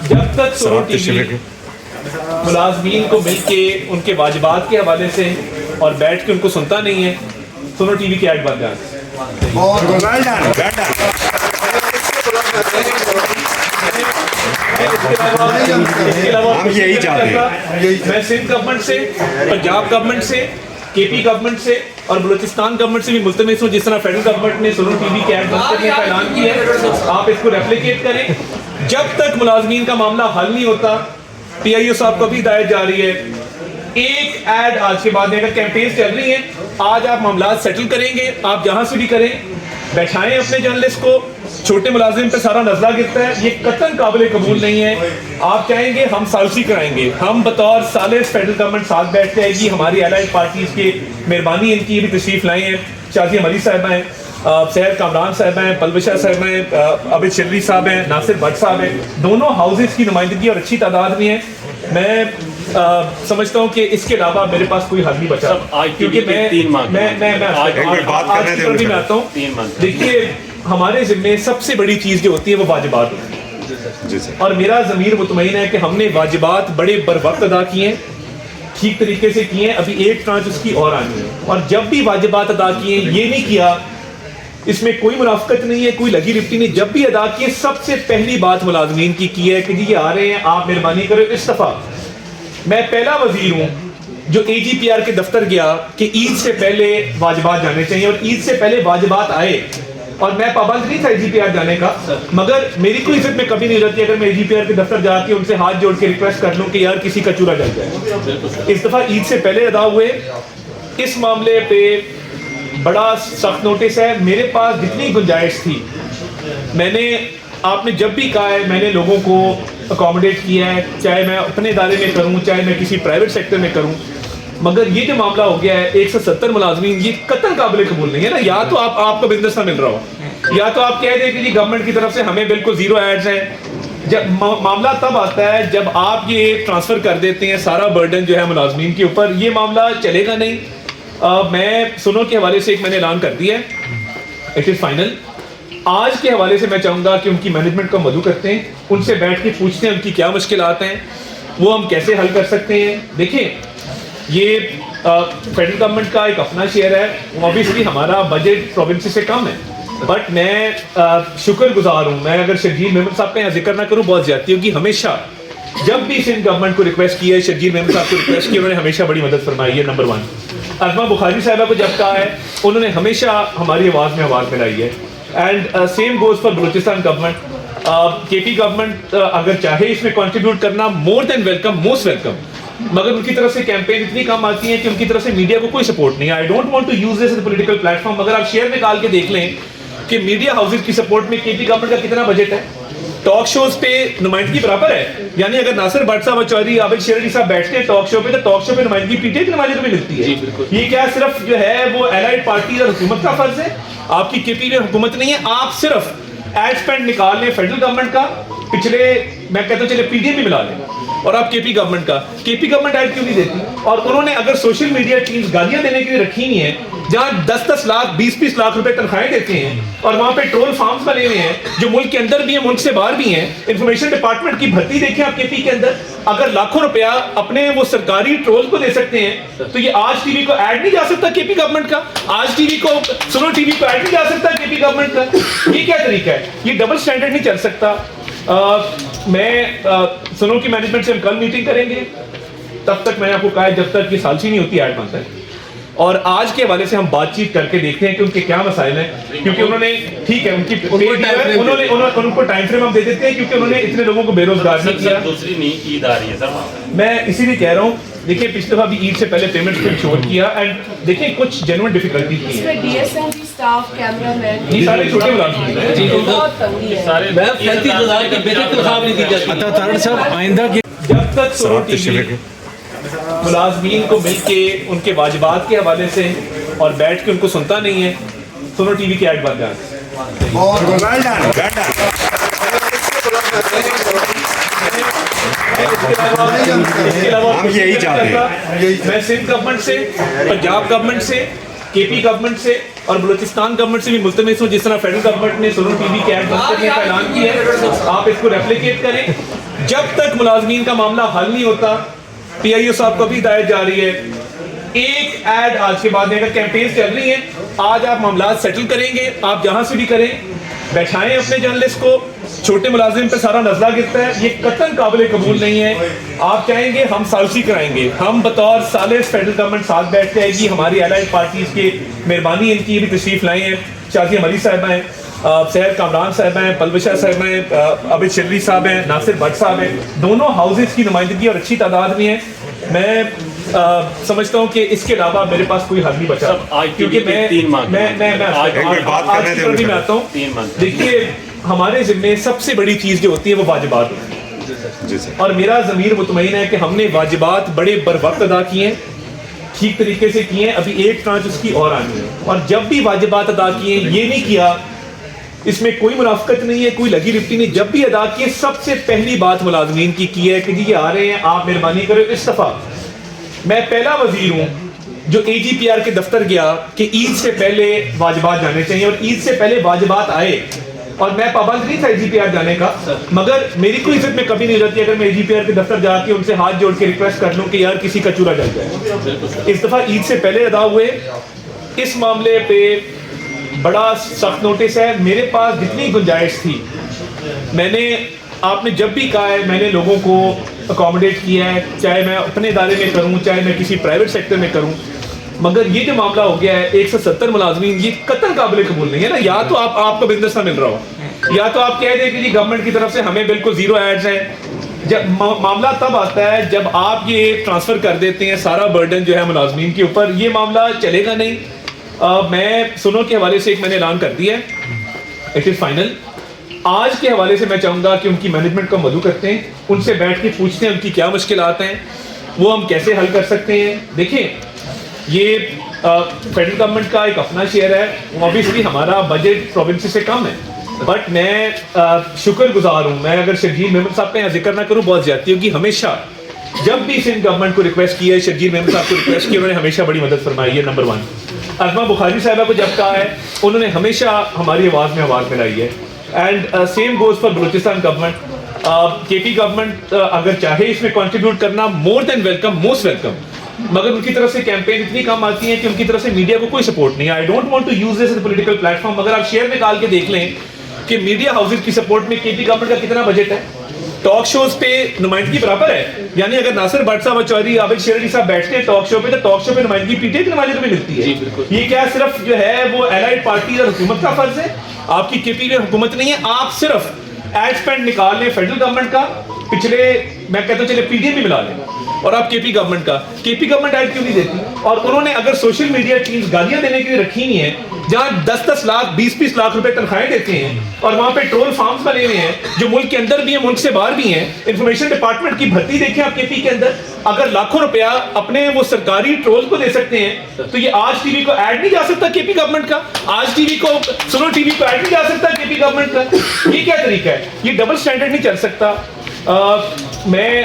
جب تک سنو ٹی وی ملازمین کو مل کے ان کے واجبات کے حوالے سے اور بیٹھ کے ان کو سنتا نہیں ہے، سنو ٹی وی کی ایڈ بن جائے. ہم یہی چاہتے ہیں. میں سندھ گورنمنٹ سے، پنجاب گورنمنٹ سے، کے پی گورنمنٹ سے اور بلوچستان گورنمنٹ سے بھی ملتمس ہوں، جس طرح فیڈرل گورنمنٹ نے سنو ٹی وی کی ایڈ بند کرنے کا اعلان کیا ہے، آپ اس کو ریپلیکیٹ کریں. جب تک ملازمین کا معاملہ حل نہیں ہوتا، پی آئی او صاحب کو بھی ہدایت جاری ہے، ایک ایڈ آج کے بعد اگر کیمپینز چل رہی ہیں، آج آپ معاملات سیٹل کریں گے، آپ جہاں سے بھی کریں، بیٹھائیں اپنے جرنلسٹ کو. چھوٹے ملازم پہ سارا نزلہ گرتا ہے، یہ قطعاً قابل قبول نہیں ہے. آپ چاہیں گے ہم ثالثی کرائیں گے، ہم بطور ثالث فیڈرل گورنمنٹ ساتھ بیٹھ جائے گی. ہماری الائڈ پارٹیز کی مہربانی ان کی بھی تشریف لائے ہیں، شازیہ مری صاحبہ ہیں، سہر کامران صاحب ہیں، پلوشہ صاحب ہیں، عابد شلری صاحب ہیں، ناصر بٹ صاحب ہیں. دونوں ہاؤسز کی نمائندگی اور اچھی تعداد میں ہے. میں سمجھتا ہوں کہ اس کے علاوہ میرے پاس کوئی حل نہیں بچا، کیونکہ میں آتا ہوں. دیکھیے ہمارے ذمے سب سے بڑی چیز جو ہوتی ہے وہ واجبات ہوتی ہے، اور میرا ضمیر مطمئن ہے کہ ہم نے واجبات بڑے بر وقت ادا کیے ہیں، ٹھیک طریقے سے کیے ہیں. ابھی ایک ٹرانچ اس کی اور آنی ہے، اور جب بھی واجبات ادا کیے یہ نہیں کیا، اس میں کوئی منافقت نہیں ہے، کوئی لگی لپٹی نہیں. جب بھی ادا کیے سب سے پہلی بات ملازمین کی ہے کہ جی یہ آ رہے ہیں، آپ مہربانی کرو استعفیٰ. میں پہلا وزیر ہوں جو اے جی پی آر کے دفتر گیا کہ عید سے پہلے واجبات جانے چاہیے، اور عید سے پہلے واجبات آئے، اور میں پابند نہیں تھا اے جی پی آر جانے کا، مگر میری کوئی عزت میں کبھی نہیں رہتی اگر میں اے جی پی آر کے دفتر جا کے ان سے ہاتھ جوڑ کے ریکویسٹ کر لوں کہ یار کسی کا چورا جل جائے. اس دفعہ عید سے پہلے ادا ہوئے. اس معاملے پہ بڑا سخت نوٹس ہے. میرے پاس جتنی گنجائش تھی میں نے، آپ نے جب بھی کہا ہے میں نے لوگوں کو اکوموڈیٹ کیا ہے، چاہے میں اپنے ادارے میں کروں چاہے میں کسی پرائیویٹ سیکٹر میں کروں. مگر یہ جو معاملہ ہو گیا ہے 170 ملازمین، یہ قطعاً قابل قبول نہیں ہے نا. یا تو آپ کو بزنس نہ مل رہا ہو، یا تو آپ کہہ دیں کہ جی گورنمنٹ کی طرف سے ہمیں بالکل زیرو ایڈز ہیں. جب معاملہ تب آتا ہے جب آپ یہ ٹرانسفر کر دیتے ہیں سارا برڈن جو ہے ملازمین کے اوپر. یہ معاملہ چلے گا نہیں. میں سنو کے حوالے سے ایک میں نے اعلان کر دیا ہے، اٹ از فائنل. آج کے حوالے سے میں چاہوں گا کہ ان کی مینجمنٹ کو مدعو کرتے ہیں، ان سے بیٹھ کے پوچھتے ہیں ان کی کیا مشکلات ہیں، وہ ہم کیسے حل کر سکتے ہیں. دیکھیں یہ فیڈرل گورنمنٹ کا ایک اپنا شیئر ہے، اوبیسلی ہمارا بجٹ پروونس سے کم ہے، بٹ میں شکر گزار ہوں. میں اگر شرجیل محمد صاحب کا یہاں ذکر نہ کروں بہت زیادتی ہوگی. ہمیشہ جب بھی سندھ گورنمنٹ کو ریکویسٹ کیا ہے، شرجیل محمد صاحب کو ریکویسٹ کی، انہوں نے ہمیشہ بڑی مدد فرمائی ہے. نمبر 1 ازما بخاری صاحبہ کو جب کہا ہے انہوں نے ہمیشہ ہماری آواز میں آواز ملائی ہے. And same goes for Balochistan government. کے پی گورنمنٹ اگر چاہے اس میں کنٹریبیوٹ کرنا، مور دین ویلکم، موسٹ ویلکم. مگر ان کی طرف سے کیمپین اتنی کم آتی ہے کہ ان کی طرف سے میڈیا کو کوئی سپورٹ نہیں ہے. I don't want to use this as a political platform. مگر آپ شیئر نکال کے دیکھ لیں کہ میڈیا ہاؤسز کی سپورٹ میں کے پی گورنمنٹ کا کتنا بجٹ ہے. ٹاک شوز پہ نمائندگی برابر ہے، یعنی اگر ناصر بٹ صاحب چودھری عابد شلری صاحب بیٹھتے ہیں ٹاک شو پہ، تو ٹاک شو پہ نمائندگی پی ٹی آئی کی نمائندگی میں ملتی ہے. یہ کیا صرف جو ہے وہ الائڈ پارٹیز اور حکومت کا فرض ہے؟ آپ کی کے پی میں حکومت نہیں ہے. آپ صرف ایڈ سپینڈ نکال لیں فیڈرل گورنمنٹ کا، پچھلے میں کہتا ہوں چلے پی ڈی ایم بھی ملا لیں، اور آپ کے پی گورنمنٹ کا. کے پی گورنمنٹ ایڈ کیوں نہیں دیتی؟ اور انہوں نے اگر سوشل میڈیا ٹیمز گالیاں دینے کے لیے رکھی ہوئی ہیں جہاں 10-10 لاکھ 20-20 لاکھ روپے تنخواہیں دیتے ہیں، اور وہاں پہ ٹرول فارمز بنے ہوئے ہیں جو ملک کے اندر بھی ہیں ملک سے باہر بھی ہیں. انفارمیشن ڈپارٹمنٹ کی بھرتی دیکھیں آپ کے پی کے اندر، اگر لاکھوں روپیہ اپنے وہ سرکاری ٹرول کو دے سکتے ہیں تو یہ آج ٹی وی کو ایڈ نہیں جا سکتا کے پی گورنمنٹ کا؟ آج ٹی وی کو، سنو ٹی وی کو ایڈ نہیں جا سکتا کے پی گورنمنٹ کا؟ یہ کیا طریقہ ہے؟ یہ ڈبل سٹینڈرڈ نہیں چل سکتا. میں سنو کی مینجمنٹ سے ہم کل میٹنگ کریں گے. تب تک میں نے آپ کو کہا ہے جب تک یہ ثالثی نہیں ہوتی ایڈ بنتا ہے. اور آج کے حوالے سے ہم بات چیت کر کے دیکھتے ہیں کہ ان کے کیا مسائل ہیں، کیونکہ انہوں نے ٹھیک ہے ان کی ان کو ٹائم فریم ہم دے دیتے ہیں کیونکہ انہوں نے اتنے لوگوں کو بے روزگار نہیں کیا. دوسری نہیں عید آ رہی ہے سر، میں اسی لیے کہہ رہا ہوں دیکھیں پچھلی دفعہ بھی عید سے پہلے پیمنٹ کو چھوڑ کیا، اینڈ دیکھیں کچھ جینوئن ڈیفیکلٹی کی ہے. D S M staff camera man یہ سارے چھوٹے ملازمین ہیں. بہت تنگی ہے. سارے آئندہ کی جب تک سنو ٹی وی ملازمین کو مل کے ان کے واجبات کے حوالے سے اور بیٹھ کے ان کو سنتا نہیں ہے، سنو ٹی وی کی ایڈ بن جائے. ہم یہی چاہتے ہیں. میں سندھ گورنمنٹ سے، پنجاب گورنمنٹ سے، کے پی گورنمنٹ سے اور بلوچستان گورنمنٹ سے بھی ملتمس ہوں، جس طرح فیڈرل گورنمنٹ نے سنو ٹی وی کی ایڈ بند کرنے کا اعلان کیا ہے، آپ اس کو ریپلیکیٹ کریں. جب تک ملازمین کا معاملہ حل نہیں ہوتا، پی آئی او صاحب کو بھی ہدایت جا رہی ہے، ایک ایڈ آج کے بعد اگر کیمپین چل رہی ہیں، آج آپ معاملات سیٹل کریں گے، آپ جہاں سے بھی کریں، بیٹھائیں اپنے جرنلسٹ کو، چھوٹے ملازم پہ سارا نزلہ گرتا ہے، یہ قطعاً قابل قبول نہیں ہے۔ آپ چاہیں گے ہم ثالثی کرائیں گے، ہم بطور ثالث فیڈرل گورنمنٹ ساتھ بیٹھ جائے گی، ہماری الائڈ پارٹیز کے مہربانی ان کی بھی تشریف لائے ہیں، شازیہ مری صاحبہ ہیں، سید کامران صاحب ہیں، پلوشہ صاحب ہیں، عابد شرری صاحب ہیں، ناصر بٹ صاحب ہیں، دونوں ہاؤسز کی نمائندگی اور اچھی تعداد میں ہیں۔ میں سمجھتا ہوں کہ اس کے علاوہ میرے پاس کوئی حل نہیں بچا، کیونکہ میں آج کی طرف میں آتا ہوں۔ دیکھیے ہمارے ذمے سب سے بڑی چیز جو ہوتی ہے وہ واجبات ہوتی ہے، اور میرا ضمیر مطمئن ہے کہ ہم نے واجبات بڑے بر وقت ادا کیے ہیں، ٹھیک طریقے سے کیے ہیں، ابھی ایک ٹرانچ اس کی اور آنی ہے، اور جب بھی واجبات ادا کیے یہ نہیں کیا، اس میں کوئی منافقت نہیں ہے، کوئی لگی لپٹی نہیں، جب بھی ادا کیے سب سے پہلی بات ملازمین کی ہے کہ جی یہ آ رہے ہیں، آپ مہربانی کرو استعفیٰ۔ میں پہلا وزیر ہوں جو اے جی پی آر کے دفتر گیا کہ عید سے پہلے واجبات جانے چاہیے، اور عید سے پہلے واجبات آئے، اور میں پابند نہیں تھا اے جی پی آر جانے کا، مگر میری کوئی عزت میں کبھی نہیں رہتی اگر میں اے جی پی آر کے دفتر جا کے ان سے ہاتھ جوڑ کے ریکویسٹ کر لوں کہ یار کسی کا چورا جل جائے۔ اس دفعہ عید سے پہلے ادا ہوئے، اس معاملے پہ بڑا سخت نوٹس ہے۔ میرے پاس جتنی گنجائش تھی میں نے، آپ نے جب بھی کہا ہے میں نے لوگوں کو اکوموڈیٹ کیا ہے، چاہے میں اپنے ادارے میں کروں چاہے میں کسی پرائیویٹ سیکٹر میں کروں، مگر یہ جو معاملہ ہو گیا ہے 170 ملازمین، یہ قطعاً قابل قبول نہیں ہے نا۔ یا تو آپ کو بزنس نہ مل رہا ہو، یا تو آپ کہہ دیں کہ جی گورنمنٹ کی طرف سے ہمیں بالکل زیرو ایڈز ہیں۔ جب معاملہ تب آتا ہے جب آپ یہ ٹرانسفر کر دیتے ہیں سارا برڈن جو ہے ملازمین کے اوپر، یہ معاملہ چلے گا نہیں۔ میں سنو کے حوالے سے ایک میں نے اعلان کر دیا ہے، اٹ از فائنل۔ آج کے حوالے سے میں چاہوں گا کہ ان کی مینجمنٹ کو مدعو کرتے ہیں، ان سے بیٹھ کے پوچھتے ہیں ان کی کیا مشکلات ہیں، وہ ہم کیسے حل کر سکتے ہیں۔ دیکھیں یہ فیڈرل گورنمنٹ کا ایک اپنا شیئر ہے، اوبیسلی ہمارا بجٹ پروونس سے کم ہے، بٹ میں شکر گزار ہوں۔ میں اگر شرجیل محمد صاحب کا یہاں ذکر نہ کروں بہت زیادتی ہوگی، ہمیشہ جب بھی سندھ گورنمنٹ کو ریکویسٹ کی ہے، شرجیل محمد صاحب کو ریکویسٹ کی، انہوں نے ہمیشہ بڑی مدد فرمائی ہے۔ نمبر 1 عظمہ بخاری صاحبہ کو جب کہا ہے انہوں نے ہمیشہ ہماری آواز میں آواز ملائی ہے، and same goes for Balochistan government. کے پی گورنمنٹ اگر چاہے اس میں کنٹریبیوٹ کرنا، مور دین ویلکم، موسٹ ویلکم، مگر ان کی طرف سے کیمپین اتنی کم آتی ہیں کہ ان کی طرف سے میڈیا کو کوئی سپورٹ نہیں ہے۔ I don't want to use this as a political platform, مگر آپ شیئر نکال کے دیکھ لیں کہ میڈیا ہاؤسز کی سپورٹ میں کے پی گورنمنٹ کا کتنا بجٹ ہے، ٹاک شوز پہ نمائندگی برابر ہے، یعنی اگر ناصر بٹ صاحب چودھری عابد شرری صاحب بیٹھتے ہیں ٹاک شو پہ تو ٹاک شو پہ نمائندگی پی ٹی آئی کی نمائندگی بھی ملتی ہے۔ یہ کیا صرف جو ہے وہ الائڈ پارٹی اور حکومت کا فرض ہے؟ آپ کی کے پی میں حکومت نہیں ہے، آپ صرف ایڈ سپینڈ نکال لیں فیڈرل گورنمنٹ کا، پچھلے میں کہتا ہوں چلے پی ڈی ایم بھی ملا لیں، اور آپ کے پی گورنمنٹ کا، کے پی گورنمنٹ ایڈ کیوں نہیں دیتی؟ اور انہوں نے اگر سوشل میڈیا ٹیمز گالیاں دینے کے لیے رکھی ہوئی ہیں جہاں 10-10 لاکھ 20-20 لاکھ روپے تنخواہیں دیتے ہیں، اور وہاں پہ ٹرول فارمز بنے ہوئے ہیں جو ملک کے اندر بھی ہیں ملک سے باہر بھی ہیں، انفارمیشن ڈپارٹمنٹ کی بھرتی دیکھیں آپ کے پی کے اندر، اگر لاکھوں روپیہ اپنے وہ سرکاری ٹرول کو دے سکتے ہیں تو یہ آج ٹی وی کو ایڈ نہیں جا سکتا کے پی گورنمنٹ کا، آج ٹی وی کو سنو ٹی وی کو ایڈ نہیں جا سکتا کے پی گورنمنٹ کا؟ یہ کیا طریقہ ہے؟ یہ ڈبل سٹینڈرڈ نہیں چل سکتا۔ میں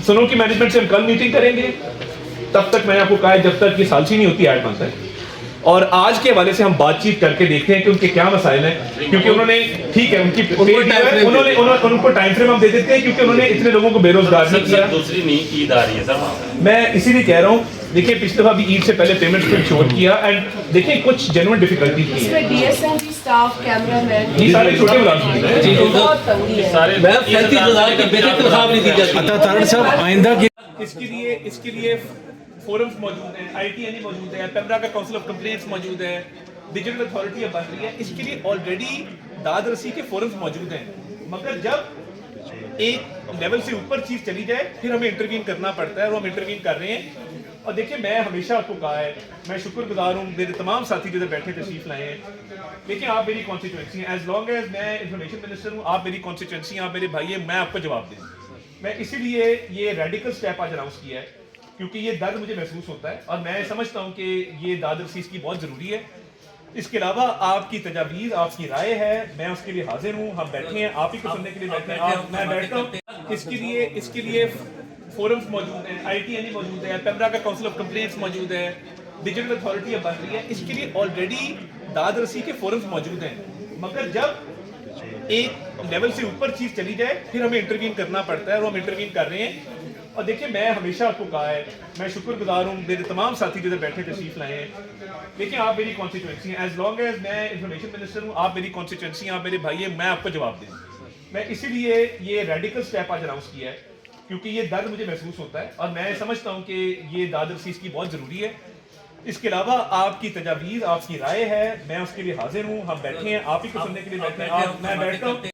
سنو کی مینجمنٹ سے ہم کل میٹنگ کریں گے، تب تک میں نے آپ کو کہا ہے جب تک یہ ثالثی نہیں ہوتی ایڈ بنتا ہے، اور آج کے حوالے سے ہم بات چیت کر کے دیکھتے ہیں کہ ان کے کیا مسائل ہیں، کیونکہ انہوں نے ٹھیک ہے ان کی ان کو ٹائم فریم ہم دے دیتے ہیں کیونکہ انہوں نے اتنے لوگوں کو بے روزگار نہیں کیا۔ دوسری نہیں عید آ رہی ہے سر، میں اسی لیے کہہ رہا ہوں دیکھیں پچھلی دفعہ بھی عید سے پہلے پیمنٹ کو چھوڑ کیا، اینڈ دیکھیں کچھ جینوئن ڈیفیکلٹی کی اس ہے، میں ڈی ایس ایم کی اسٹاف، کیمرہ مین، یہ سارے چھوٹے ملازمین ہیں۔ بہت تنگی ہے۔ سارے 35,000 کی بیسک تنخواہ نہیں دی جاتی۔ عطا تارڑ صاحب آئندہ کی اس کے لیے فورمز موجود ہیں، آئی ٹی این موجود ہے، پیمرا کا کاؤنسل آف کمپلینٹس موجود ہے، ڈیجیٹل اتھارٹی اب بن رہی ہے، اس کے لیے آلریڈی داد رسی کے فورمز موجود ہیں، مگر جب ایک لیول سے اوپر چیز چلی جائے پھر ہمیں انٹروین کرنا پڑتا ہے، اور ہم انٹروین کر رہے ہیں۔ اور دیکھیں میں ہمیشہ آپ کو کہا ہے، میں شکر گزار ہوں میرے تمام ساتھی جو بیٹھے تشریف لائے ہیں، لیکن آپ میری کانسٹیٹوئنسی ہیں، ایز لانگ ایز میں انفارمیشن منسٹر ہوں، آپ میری کانسٹیٹوئنسی ہیں، آپ میرے بھائی ہیں، میں آپ کو جواب دوں۔ میں اسی لیے یہ ریڈیکل سٹیپ آج اناؤنس کیا ہے کیونکہ یہ درد مجھے محسوس ہوتا ہے، اور میں سمجھتا ہوں کہ یہ داد رسیز کی بہت ضروری ہے۔ اس کے علاوہ آپ کی تجاویز، آپ کی رائے ہے، میں اس کے لیے حاضر ہوں، ہم بیٹھے ہیں آپ ہی کو سننے کے لیے بیٹھے ہیں، میں بیٹھتا ہوں۔ اس کے لیے فورمز موجود ہیں، آئی ٹی این موجود ہے، پیمرا کا کاؤنسل آف کمپلینٹس موجود ہے، ڈیجیٹل اتھارٹی اب بن رہی ہے، اس کے لیے آلریڈی داد رسی کے فورمز موجود ہیں، مگر جب ایک لیول سے اوپر چیز چلی جائے پھر ہمیں انٹروین کرنا پڑتا ہے اور ہم انٹروین کر رہے ہیں. اور دیکھیں میں ہمیشہ آپ کو کہا ہے, میں شکر گزار ہوں میرے تمام ساتھی جو بیٹھے تشریف لائے ہیں. دیکھیں آپ میری کانسٹیٹوئنسی ہیں, ایز لانگ ایز میں انفارمیشن منسٹر ہوں, آپ میری کانسٹیٹوئنسی ہیں, آپ میرے بھائی ہیں, میں آپ کو جواب دوں. میں اسی لیے یہ ریڈیکل سٹیپ آج اناؤنس کیا ہے کیونکہ یہ درد مجھے محسوس ہوتا ہے اور میں سمجھتا ہوں کہ یہ داد رسیز کی بہت ضروری ہے. اس کے علاوہ آپ کی تجاویز, آپ کی رائے ہے, میں اس کے لیے حاضر ہوں. ہم بیٹھے ہیں, آپ ہی کو سننے کے لیے بیٹھے ہیں. میں بیٹھتا ہوں